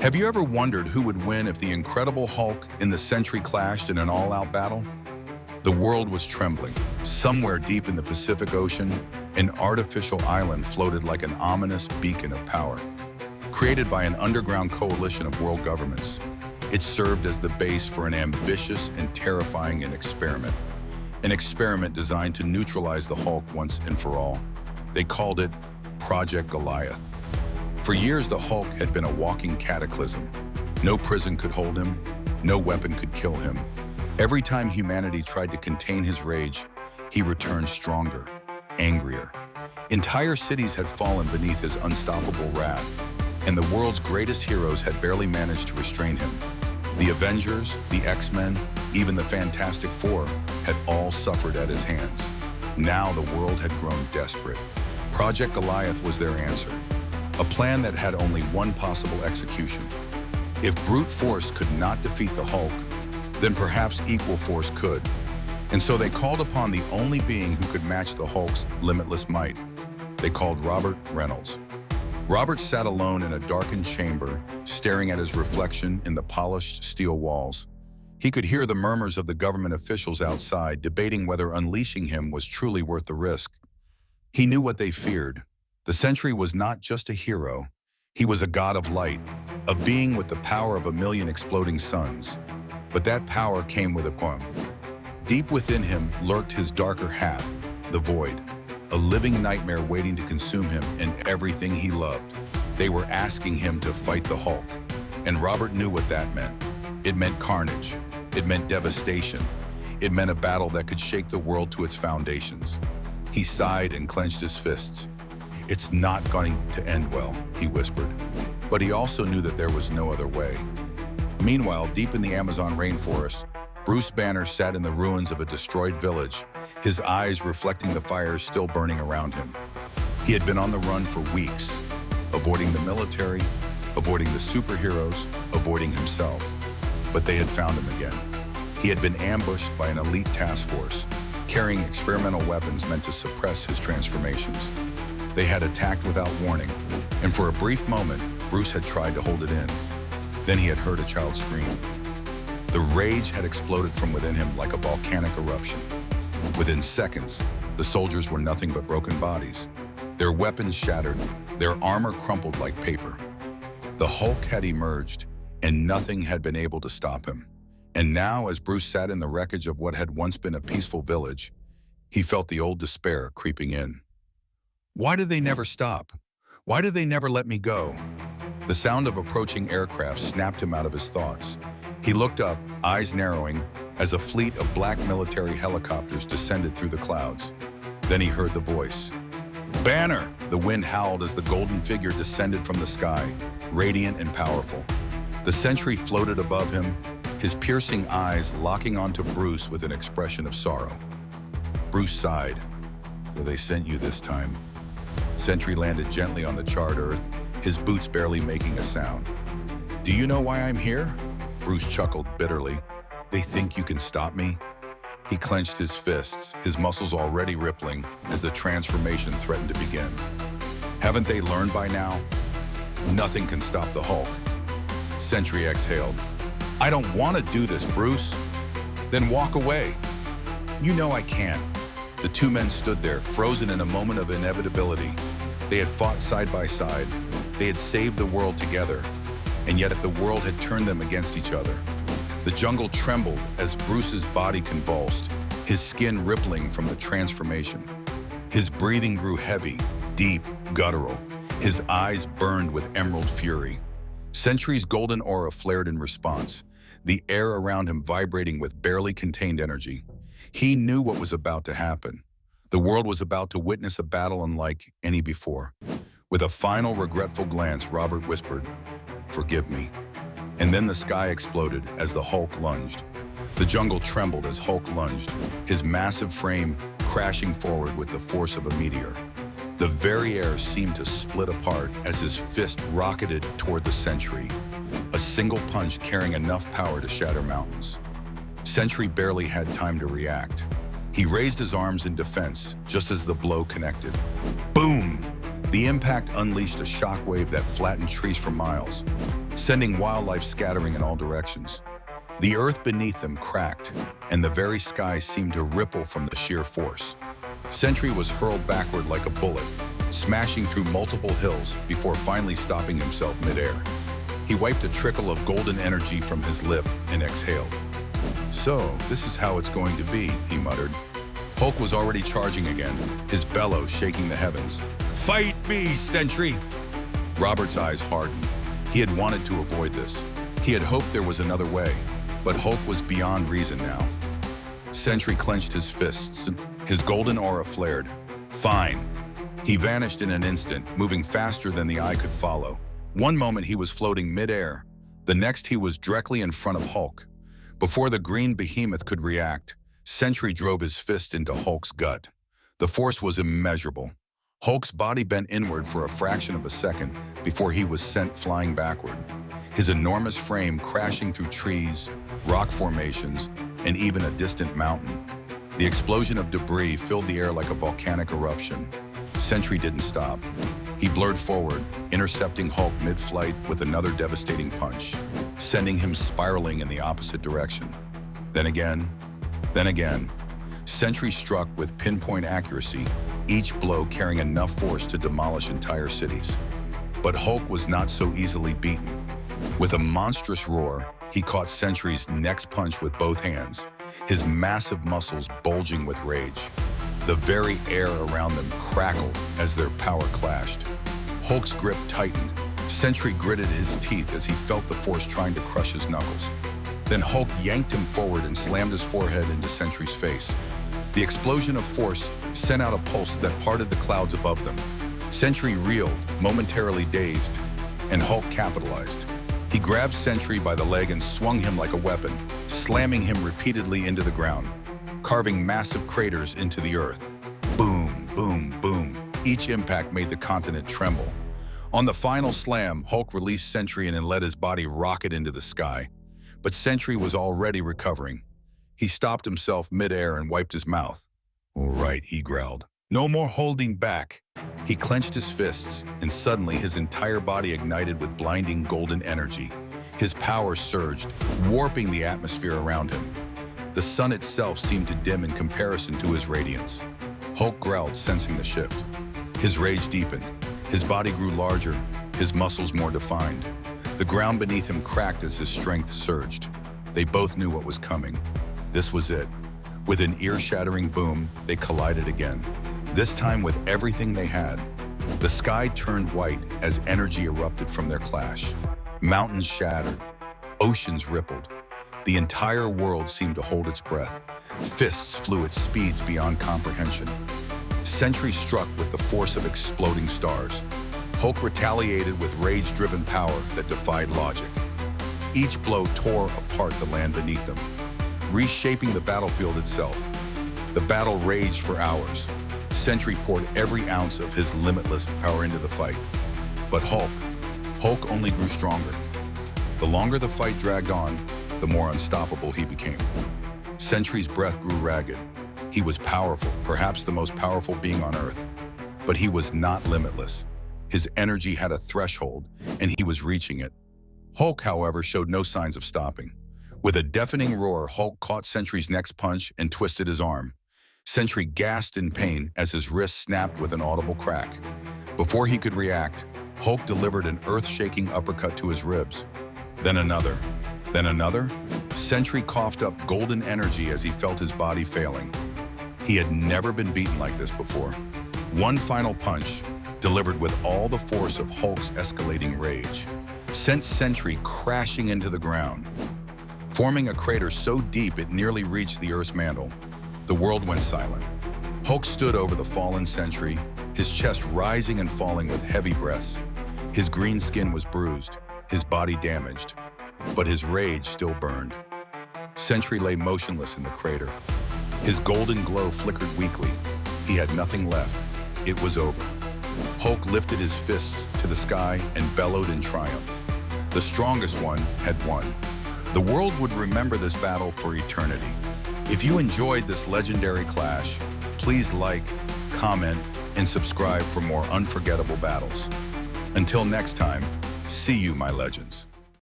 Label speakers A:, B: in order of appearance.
A: Have you ever wondered who would win if the Incredible Hulk and the Sentry clashed in an all-out battle? The world was trembling. Somewhere deep in the Pacific Ocean, an artificial island floated like an ominous beacon of power. Created by an underground coalition of world governments, it served as the base for an ambitious and terrifying experiment. An experiment designed to neutralize the Hulk once and for all. They called it Project Goliath. For years, the Hulk had been a walking cataclysm. No prison could hold him, no weapon could kill him. Every time humanity tried to contain his rage, he returned stronger, angrier. Entire cities had fallen beneath his unstoppable wrath, and the world's greatest heroes had barely managed to restrain him. The Avengers, the X-Men, even the Fantastic Four had all suffered at his hands. Now the world had grown desperate. Project Goliath was their answer. A plan that had only one possible execution. If brute force could not defeat the Hulk, then perhaps equal force could. And so they called upon the only being who could match the Hulk's limitless might. They called Robert Reynolds. Robert sat alone in a darkened chamber, staring at his reflection in the polished steel walls. He could hear the murmurs of the government officials outside, debating whether unleashing him was truly worth the risk. He knew what they feared. The Sentry was not just a hero, he was a god of light, a being with the power of 1,000,000 exploding suns. But that power came with a qualm. Deep within him lurked his darker half, the Void, a living nightmare waiting to consume him and everything he loved. They were asking him to fight the Hulk, and Robert knew what that meant. It meant carnage, it meant devastation, it meant a battle that could shake the world to its foundations. He sighed and clenched his fists. "It's not going to end well," he whispered. But he also knew that there was no other way. Meanwhile, deep in the Amazon rainforest, Bruce Banner sat in the ruins of a destroyed village, his eyes reflecting the fires still burning around him. He had been on the run for weeks, avoiding the military, avoiding the superheroes, avoiding himself. But they had found him again. He had been ambushed by an elite task force, carrying experimental weapons meant to suppress his transformations. They had attacked without warning, and for a brief moment, Bruce had tried to hold it in. Then he had heard a child scream. The rage had exploded from within him like a volcanic eruption. Within seconds, the soldiers were nothing but broken bodies. Their weapons shattered, their armor crumpled like paper. The Hulk had emerged, and nothing had been able to stop him. And now, as Bruce sat in the wreckage of what had once been a peaceful village, he felt the old despair creeping in. Why did they never stop? Why did they never let me go? The sound of approaching aircraft snapped him out of his thoughts. He looked up, eyes narrowing, as a fleet of black military helicopters descended through the clouds. Then he heard the voice. "Banner!" The wind howled as the golden figure descended from the sky, radiant and powerful. The Sentry floated above him, his piercing eyes locking onto Bruce with an expression of sorrow. Bruce sighed. "So they sent you this time." Sentry landed gently on the charred earth, his boots barely making a sound. "Do you know why I'm here?" Bruce chuckled bitterly. "They think you can stop me?" He clenched his fists, his muscles already rippling as the transformation threatened to begin. "Haven't they learned by now? Nothing can stop the Hulk." Sentry exhaled. "I don't want to do this, Bruce." "Then walk away." "You know I can't." The two men stood there, frozen in a moment of inevitability. They had fought side by side. They had saved the world together. And yet the world had turned them against each other. The jungle trembled as Bruce's body convulsed, his skin rippling from the transformation. His breathing grew heavy, deep, guttural. His eyes burned with emerald fury. Sentry's golden aura flared in response, the air around him vibrating with barely contained energy. He knew what was about to happen. The world was about to witness a battle unlike any before. With a final regretful glance, Robert whispered, "Forgive me." And then the sky exploded as the Hulk lunged. The jungle trembled as Hulk lunged, his massive frame crashing forward with the force of a meteor. The very air seemed to split apart as his fist rocketed toward the Sentry, a single punch carrying enough power to shatter mountains. Sentry barely had time to react. He raised his arms in defense just as the blow connected. Boom! The impact unleashed a shockwave that flattened trees for miles, sending wildlife scattering in all directions. The earth beneath them cracked, and the very sky seemed to ripple from the sheer force. Sentry was hurled backward like a bullet, smashing through multiple hills before finally stopping himself midair. He wiped a trickle of golden energy from his lip and exhaled. "So, this is how it's going to be," he muttered. Hulk was already charging again, his bellows shaking the heavens. "Fight me, Sentry!" Robert's eyes hardened. He had wanted to avoid this. He had hoped there was another way, but Hulk was beyond reason now. Sentry clenched his fists. His golden aura flared. "Fine." He vanished in an instant, moving faster than the eye could follow. One moment he was floating mid-air. The next he was directly in front of Hulk. Before the green behemoth could react, Sentry drove his fist into Hulk's gut. The force was immeasurable. Hulk's body bent inward for a fraction of a second before he was sent flying backward, his enormous frame crashing through trees, rock formations, and even a distant mountain. The explosion of debris filled the air like a volcanic eruption. Sentry didn't stop. He blurred forward, intercepting Hulk mid-flight with another devastating punch, sending him spiraling in the opposite direction. Then again, Sentry struck with pinpoint accuracy, each blow carrying enough force to demolish entire cities. But Hulk was not so easily beaten. With a monstrous roar, he caught Sentry's next punch with both hands, his massive muscles bulging with rage. The very air around them crackled as their power clashed. Hulk's grip tightened. Sentry gritted his teeth as he felt the force trying to crush his knuckles. Then Hulk yanked him forward and slammed his forehead into Sentry's face. The explosion of force sent out a pulse that parted the clouds above them. Sentry reeled, momentarily dazed, and Hulk capitalized. He grabbed Sentry by the leg and swung him like a weapon, slamming him repeatedly into the ground, carving massive craters into the earth. Boom, boom, boom. Each impact made the continent tremble. On the final slam, Hulk released Sentry and let his body rocket into the sky. But Sentry was already recovering. He stopped himself mid-air and wiped his mouth. "All right," he growled. "No more holding back." He clenched his fists, and suddenly his entire body ignited with blinding golden energy. His power surged, warping the atmosphere around him. The sun itself seemed to dim in comparison to his radiance. Hulk growled, sensing the shift. His rage deepened. His body grew larger, his muscles more defined. The ground beneath him cracked as his strength surged. They both knew what was coming. This was it. With an ear-shattering boom, they collided again, this time with everything they had. The sky turned white as energy erupted from their clash. Mountains shattered. Oceans rippled. The entire world seemed to hold its breath. Fists flew at speeds beyond comprehension. Sentry struck with the force of exploding stars. Hulk retaliated with rage-driven power that defied logic. Each blow tore apart the land beneath them, reshaping the battlefield itself. The battle raged for hours. Sentry poured every ounce of his limitless power into the fight. But Hulk only grew stronger. The longer the fight dragged on, the more unstoppable he became. Sentry's breath grew ragged. He was powerful, perhaps the most powerful being on Earth. But he was not limitless. His energy had a threshold, and he was reaching it. Hulk, however, showed no signs of stopping. With a deafening roar, Hulk caught Sentry's next punch and twisted his arm. Sentry gasped in pain as his wrist snapped with an audible crack. Before he could react, Hulk delivered an earth-shaking uppercut to his ribs. Then another. Sentry coughed up golden energy as he felt his body failing. He had never been beaten like this before. One final punch, delivered with all the force of Hulk's escalating rage, sent Sentry crashing into the ground, forming a crater so deep it nearly reached the Earth's mantle. The world went silent. Hulk stood over the fallen Sentry, his chest rising and falling with heavy breaths. His green skin was bruised, his body damaged, but his rage still burned. Sentry lay motionless in the crater. His golden glow flickered weakly. He had nothing left. It was over. Hulk lifted his fists to the sky and bellowed in triumph. The strongest one had won. The world would remember this battle for eternity. If you enjoyed this legendary clash, please like, comment, and subscribe for more unforgettable battles. Until next time, see you, my legends.